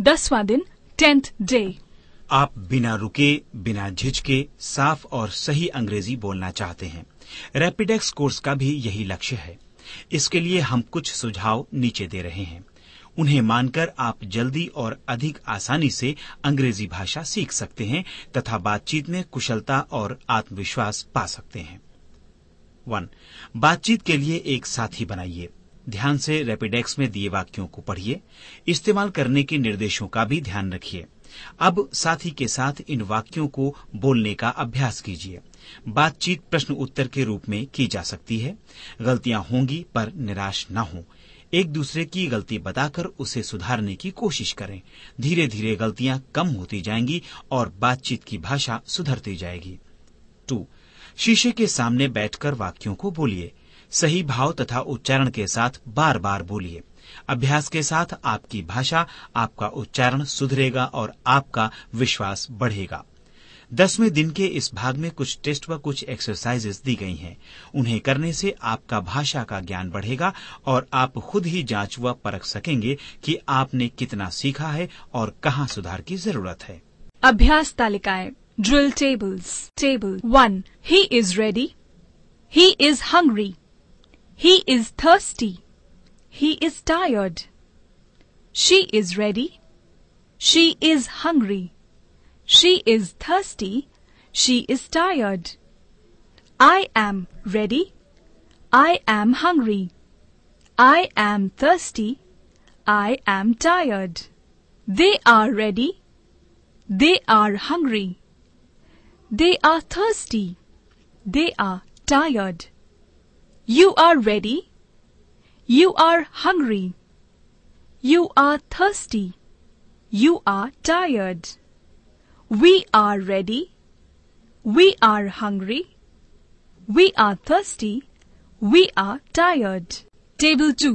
10वां दिन 10th day। आप बिना रुके, बिना झिझके साफ और सही अंग्रेजी बोलना चाहते हैं। रैपिडेक्स कोर्स का भी यही लक्ष्य है। इसके लिए हम कुछ सुझाव नीचे दे रहे हैं। उन्हें मानकर आप जल्दी और अधिक आसानी से अंग्रेजी भाषा सीख सकते हैं तथा बातचीत में कुशलता और आत्मविश्वास पा सकते हैं। 1. बातचीत के लिए एक साथी बनाइए। ध्यान से रैपिडेक्स में दिए वाक्यों को पढ़िए। इस्तेमाल करने के निर्देशों का भी ध्यान रखिए। अब साथी के साथ इन वाक्यों को बोलने का अभ्यास कीजिए। बातचीत प्रश्न उत्तर के रूप में की जा सकती है। गलतियां होंगी पर निराश न हो। एक दूसरे की गलती बताकर उसे सुधारने की कोशिश करें। धीरे धीरे गलतियां कम होती जाएंगी और बातचीत की भाषा सुधरती जाएगी। 2. शीशे के सामने बैठकर वाक्यों को बोलिए। सही भाव तथा उच्चारण के साथ बार बार बोलिए। अभ्यास के साथ आपकी भाषा, आपका उच्चारण सुधरेगा और आपका विश्वास बढ़ेगा। 10वें दिन के इस भाग में कुछ टेस्ट व कुछ एक्सरसाइजेस दी गई हैं। उन्हें करने से आपका भाषा का ज्ञान बढ़ेगा और आप खुद ही जांच व परख सकेंगे कि आपने कितना सीखा है और कहां सुधार की जरूरत है। अभ्यास तालिकाएं। Drill tables. Table 1. He is ready. He is hungry. He is thirsty. He is tired. She is ready. She is hungry. She is thirsty. She is tired. I am ready. I am hungry. I am thirsty. I am tired. They are ready. They are hungry. They are thirsty. They are tired. You are ready. You are hungry. You are thirsty. You are tired. We are ready. We are hungry. We are thirsty. We are tired. Table 2.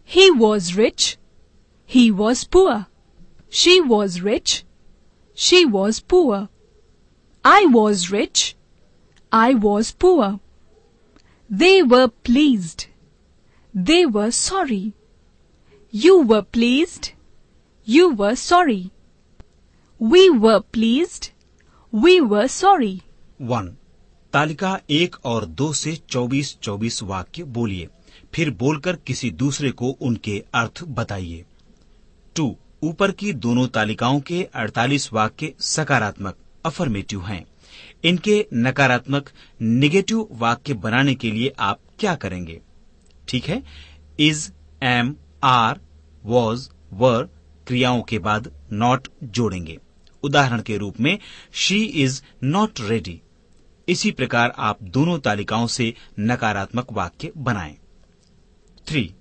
He was rich. He was poor. She was rich. She was poor. I was rich. I was poor. They were pleased. They were sorry. You were pleased. You were sorry. We were pleased. We were sorry. 1. तालिका 1 और 2 से 24-24 वाक्य बोलिए। फिर बोलकर किसी दूसरे को उनके अर्थ बताइए। 2. ऊपर की दोनों तालिकाओं के 48 वाक्य सकारात्मक अफर्मेटिव हैं। इनके नकारात्मक निगेटिव वाक्य बनाने के लिए आप क्या करेंगे? ठीक है, इज, एम, आर, वॉज, वर क्रियाओं के बाद नॉट जोड़ेंगे। उदाहरण के रूप में शी इज नॉट रेडी। इसी प्रकार आप दोनों तालिकाओं से नकारात्मक वाक्य बनाएं। 3.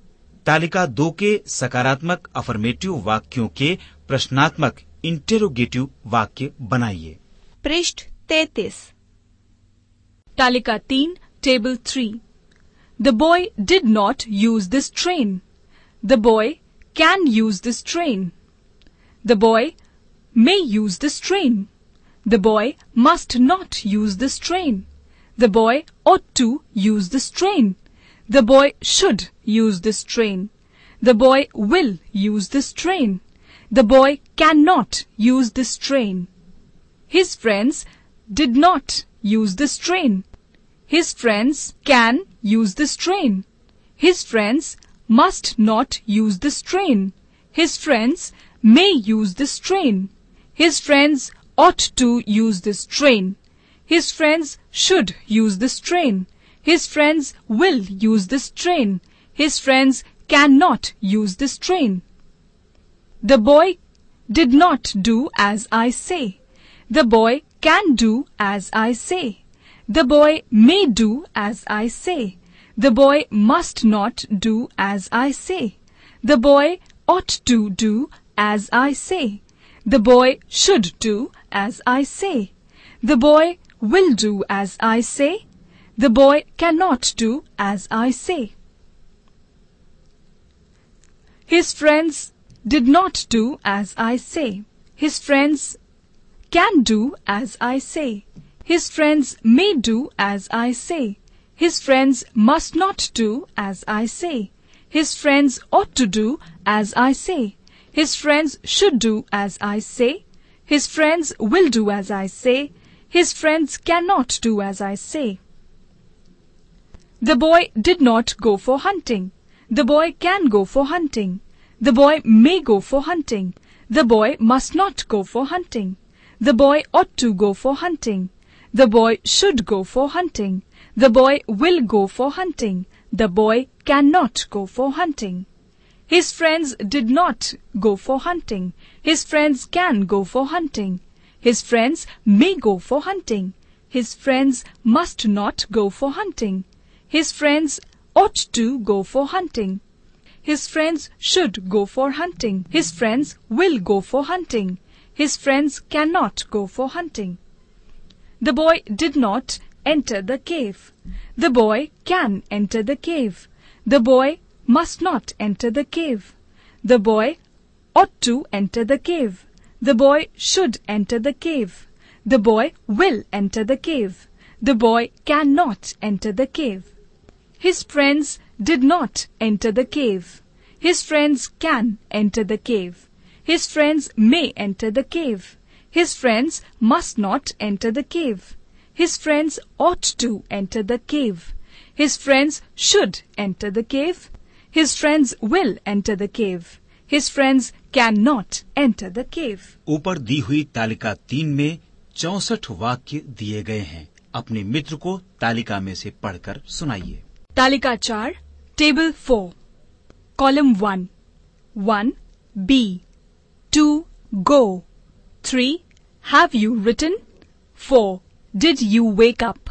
तालिका 2 के सकारात्मक अफर्मेटिव वाक्यों के प्रश्नात्मक इंटेरोगेटिव वाक्य बनाइए। पृष्ठ 33। तालिका 3, table 3. The boy did not use this train. The boy can use this train. The boy may use this train. The boy must not use this train. The boy ought to use this train. The boy should use this train. The boy will use this train. The boy cannot use this train. His friends did not use this train. His friends can use this train. His friends must not use this train. His friends may use this train. His friends ought to use this train. His friends should use this train. His friends will use this train. His friends cannot use this train. The boy did not do as I say. The boy can do as I say. The boy may do as I say. The boy must not do as I say. The boy ought to do as I say. The boy should do as I say. The boy will do as I say. The boy cannot do as I say. His friends did not do as I say. His friends can do as I say. His friends may do as I say. His friends must not do as I say. His friends ought to do as I say. His friends should do as I say. His friends will do as I say. His friends cannot do as I say. The boy did not go for hunting. The boy can go for hunting. The boy may go for hunting. The boy must not go for hunting. The boy ought to go for hunting. The boy should go for hunting. The boy will go for hunting. The boy cannot go for hunting. His friends did not go for hunting. His friends can go for hunting. His friends may go for hunting. His friends must not go for hunting. His friends ought to go for hunting. His friends should go for hunting. His friends will go for hunting. His friends cannot go for hunting. The boy did not enter the cave. The boy can enter the cave. The boy must not enter the cave. The boy ought to enter the cave. The boy should enter the cave. The boy will enter the cave. The boy cannot enter the cave. His friends did not enter the cave. His friends can enter the cave. His friends may enter the cave. His friends must not enter the cave. His friends ought to enter the cave. His friends should enter the cave. His friends will enter the cave. His friends cannot enter the cave. ऊपर दी हुई तालिका 3 में 64 वाक्य दिए गए हैं। अपने मित्र को तालिका में से पढ़कर सुनाइए। तालिका 4, table 4, column 1, 1 B, 2 go, 3 have you written, 4 did you wake up,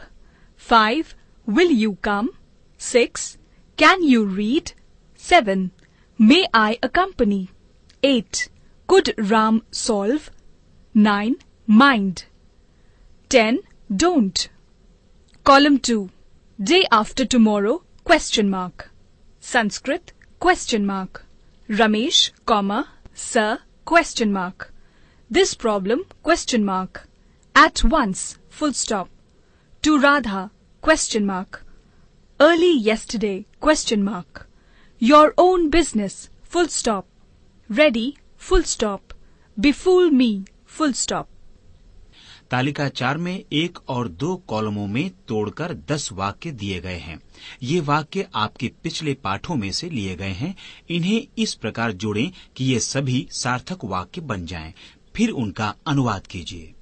5 will you come, 6 can you read, 7 may I accompany, 8 could Ram solve, 9 mind, 10 don't. Column 2, day after tomorrow, question mark, Sanskrit, question mark, Ramesh, comma, sir, question mark, this problem, question mark, at once, full stop, to Radha, question mark, early yesterday, question mark, your own business, full stop, ready, full stop, befool me, full stop. तालिका 4 में 1 और 2 कॉलमों में तोड़कर 10 वाक्य दिए गए हैं। ये वाक्य आपके पिछले पाठों में से लिए गए हैं। इन्हें इस प्रकार जोड़ें कि ये सभी सार्थक वाक्य बन जाएं। फिर उनका अनुवाद कीजिए।